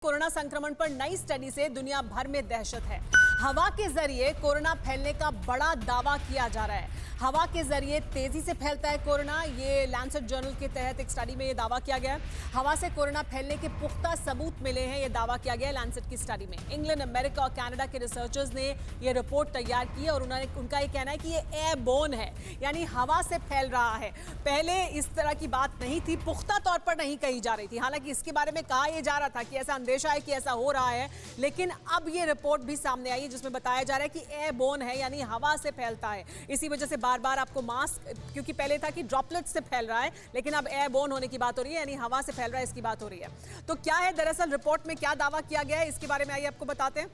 Corona संक्रमण पर नई स्टडी से दुनिया भर में दहशत है। हवा के जरिए कोरोना फैलने का बड़ा दावा किया जा रहा है। हवा के जरिए तेजी से फैलता है कोरोना। ये लैंसेट जर्नल के तहत एक स्टडी में ये दावा किया गया है। हवा से कोरोना फैलने के पुख्ता सबूत मिले हैं, ये दावा किया गया है लैंसेट की स्टडी में। इंग्लैंड, अमेरिका और कनाडा के रिसर्चर्स ने ये रिपोर्ट तैयार की और उनका ये कहना है कि ये एयरबोर्न है, यानी हवा से फैल रहा है। पहले इस तरह की बात नहीं थी, पुख्ता तौर पर नहीं कही जा रही थी। हालांकि इसके बारे में कहा यह जा रहा था कि ऐसा अंदेशा है कि ऐसा हो रहा है, लेकिन अब ये रिपोर्ट भी सामने आई है जिसमें बताया जा रहा है कि एयरबोर्न है, यानी हवा से फैलता है। इसी वजह से बार बार आपको मास्क, क्योंकि पहले था कि ड्रॉपलेट से फैल रहा है, लेकिन अब एयरबोर्न होने की बात हो रही है, यानी हवा से फैल रहा है, इसकी बात हो रही है। तो क्या है दरअसल रिपोर्ट में क्या दावा किया गया है, इसके बारे में आइए आपको बताते हैं।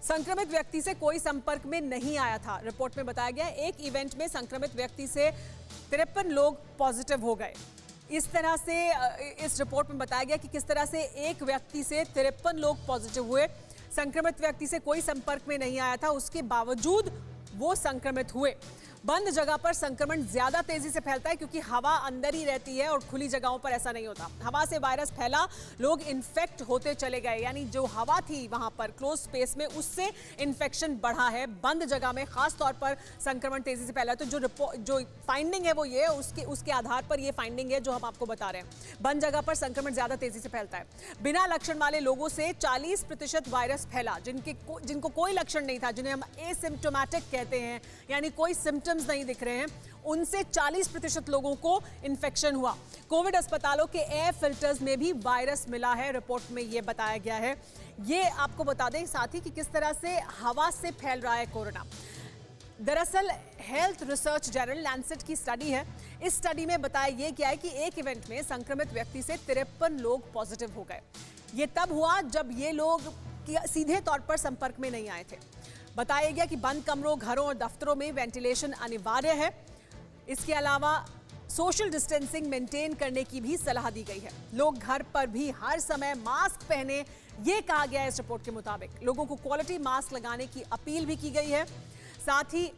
संक्रमित व्यक्ति से कोई संपर्क में नहीं आया था। रिपोर्ट में बताया गया एक इवेंट में संक्रमित व्यक्ति से 53 लोग पॉजिटिव हो गए। इस तरह से इस रिपोर्ट में बताया गया कि किस तरह से एक व्यक्ति से 53 लोग पॉजिटिव हुए। संक्रमित व्यक्ति से कोई संपर्क में नहीं आया था, उसके बावजूद वो संक्रमित हुए। बंद जगह पर संक्रमण ज्यादा तेजी से फैलता है क्योंकि हवा अंदर ही रहती है और खुली जगहों पर ऐसा नहीं होता। हवा से वायरस फैला, लोग इन्फेक्ट होते चले गए, यानी जो हवा थी वहां पर क्लोज स्पेस में, उससे इन्फेक्शन बढ़ा है। बंद जगह में खास तौर पर संक्रमण तेजी से फैला है। तो जो फाइंडिंग है वो ये है, उसके आधार पर ये फाइंडिंग है जो हम आपको बता रहे हैं। बंद जगह पर संक्रमण ज्यादा तेजी से फैलता है। बिना लक्षण वाले लोगों से 40% वायरस फैला। जिनको कोई लक्षण नहीं था, जिन्हें हम एसिम्प्टोमेटिक कहते हैं, यानी कोई सिम्टम्स नहीं दिख रहे हैं, उनसे 40% लोगों को इन्फेक्शन हुआ। कोविड अस्पतालों के एयर फिल्टर्स में भी वायरस मिला है, रिपोर्ट में यह बताया गया है। ये आपको बता दें साथ ही कि किस तरह से हवा से फैल रहा है कोरोना। दरअसल हेल्थ रिसर्च जर्नल लैंसेट की स्टडी है। इस स्टडी में बताया यह गया है कि एक इवेंट में संक्रमित व्यक्ति से 53 लोग पॉजिटिव हो गए। ये तब हुआ जब ये लोग सीधे तौर पर संपर्क में नहीं आए थे। बताया गया कि बंद कमरों, घरों और दफ्तरों में वेंटिलेशन अनिवार्य है। इसके अलावा सोशल डिस्टेंसिंग मेंटेन करने की भी सलाह दी गई है। लोग घर पर भी हर समय मास्क पहने, ये कहा गया है इस रिपोर्ट के मुताबिक। लोगों को क्वालिटी मास्क लगाने की अपील भी की गई है। साथ ही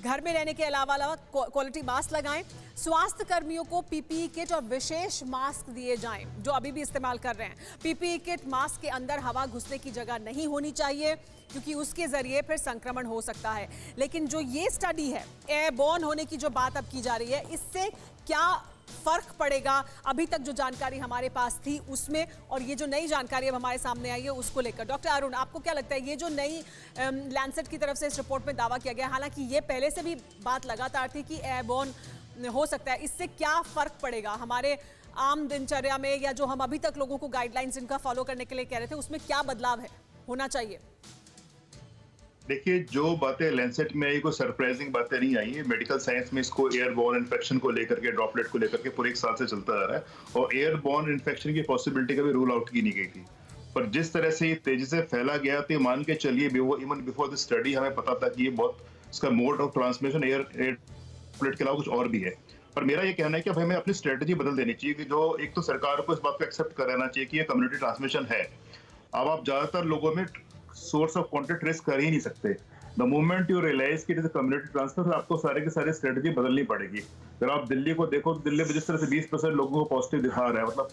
घर में रहने के अलावा क्वालिटी मास्क लगाएं। स्वास्थ्य कर्मियों को पीपीई किट और विशेष मास्क दिए जाएं, जो अभी भी इस्तेमाल कर रहे हैं। पीपीई किट मास्क के अंदर हवा घुसने की जगह नहीं होनी चाहिए, क्योंकि उसके जरिए फिर संक्रमण हो सकता है। लेकिन जो ये स्टडी है, एयरबोर्न होने की जो बात अब की जा रही है, इससे क्या फर्क पड़ेगा, अभी तक जो जानकारी हमारे पास थी उसमें और ये जो नई जानकारी अब हमारे सामने आई है उसको लेकर। डॉक्टर अरुण, आपको क्या लगता है, ये जो नई लैंसेट की तरफ से इस रिपोर्ट में दावा किया गया, हालांकि ये पहले से भी बात लगातार थी कि एयरबोर्न हो सकता है, इससे क्या फर्क पड़ेगा हमारे आम दिनचर्या में, या जो हम अभी तक लोगों को गाइडलाइंस इनका फॉलो करने के लिए कह रहे थे, उसमें क्या बदलाव है, होना चाहिए? देखिए, जो बातें लैंसेट में आई, कोई सरप्राइजिंग बातें नहीं आई है। मेडिकल साइंस में इसको एयरबोर्न इन्फेक्शन को लेकर के, ड्रॉपलेट को लेकर के पूरे 1 साल से चलता आ रहा है, और एयरबोर्न इन्फेक्शन की पॉसिबिलिटी का भी रूल आउट की नहीं गई थी। पर जिस तरह से ये तेजी से फैला गया, तो मान के चलिए इवन बिफोर द स्टडी हमें पता था कि ये बहुत, इसका mode of transmission air droplet के अलावा कुछ और भी है। पर मेरा ये कहना है कि अब हमें अपनी स्ट्रेटेजी बदल देनी चाहिए कि जो एक तो सरकार को इस बात को एक्सेप्ट कराना चाहिए कि ये कम्युनिटी ट्रांसमिशन है। अब आप ज्यादातर लोगों में सोर्स ऑफ कॉन्टेक्ट ट्रेस कर ही नहीं सकते। द मोमेंट यू रियलाइज कि कम्युनिटी ट्रांसफर, आपको सारे के सारे स्ट्रेटजी बदलनी पड़ेगी। अगर आप दिल्ली को देखो, तो दिल्ली में जिस तरह से 20% लोगों को पॉजिटिव दिखा रहा है, मतलब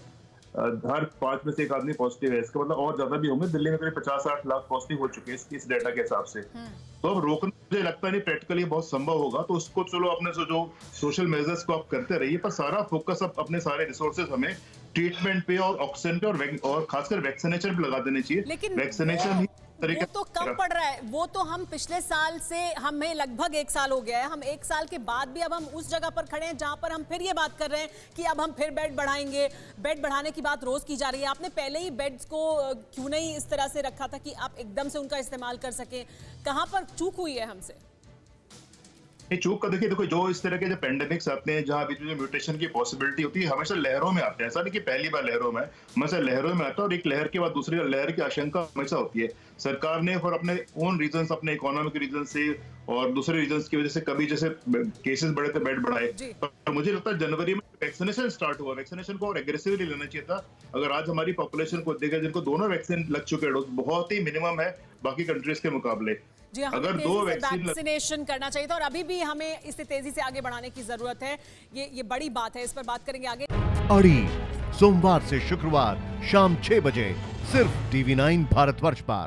हर 5 में से एक आदमी पॉजिटिव है, इसका मतलब और ज्यादा भी होंगे। दिल्ली में करीब 50-60 लाख पॉजिटिव हो चुके हैं इस डेटा के हिसाब से। तो अब रोकना मुझे लगता नहीं प्रैक्टिकली बहुत संभव होगा। तो उसको चलो अपने जो सोशल मेजर्स को आप करते रहिए, पर सारा फोकस अब अपने सारे रिसोर्सेज हमें ट्रीटमेंट पे और ऑक्सीजन पे और खासकर वैक्सीनेशन पे लगा देने चाहिए। लेकिन वैक्सीनेशन वो तो कम पड़ रहा है। वो तो हम पिछले साल से, हमें लगभग 1 साल हो गया है, हम 1 साल के बाद भी अब हम उस जगह पर खड़े हैं जहां पर हम फिर ये बात कर रहे हैं कि अब हम फिर बेड बढ़ाएंगे। बेड बढ़ाने की बात रोज की जा रही है। आपने पहले ही बेड्स को क्यों नहीं इस तरह से रखा था कि आप एकदम से उनका इस्तेमाल कर सकें? कहां पर चूक हुई है हमसे? चूक का देखो जो इस तरह के जो पेंडेमिक्स आते हैं, जहां बीच में म्यूटेशन की पॉसिबिलिटी होती है, हमेशा लहरों में आते हैं। ऐसा नहीं कि पहली बार लहरों में, हमेशा लहरों में आता है, और एक लहर के बाद दूसरी लहर की आशंका हमेशा होती है। सरकार ने फॉर अपने ओन रीजंस, अपने इकोनॉमिक रीजन से और दूसरे रीजंस की वजह से कभी जैसे केसेस बढ़े तो बेड बढ़ाए। पर मुझे लगता है जनवरी में वैक्सीनेशन स्टार्ट हुआ, वैक्सीनेशन को और एग्रेसिवली लेना चाहिए था। अगर आज हमारी पॉपुलेशन को देखा, जिनको दोनों वैक्सीन लग चुके हैं, बहुत ही मिनिमम है बाकी कंट्रीज के मुकाबले। जी हाँ, अगर 2 वैक्सीनेशन करना चाहिए था, और अभी भी हमें इसे तेजी से आगे बढ़ाने की जरूरत है। ये बड़ी बात है, इस पर बात करेंगे आगे। अड़ी सोमवार से शुक्रवार शाम 6 बजे सिर्फ TV9 भारतवर्ष पर।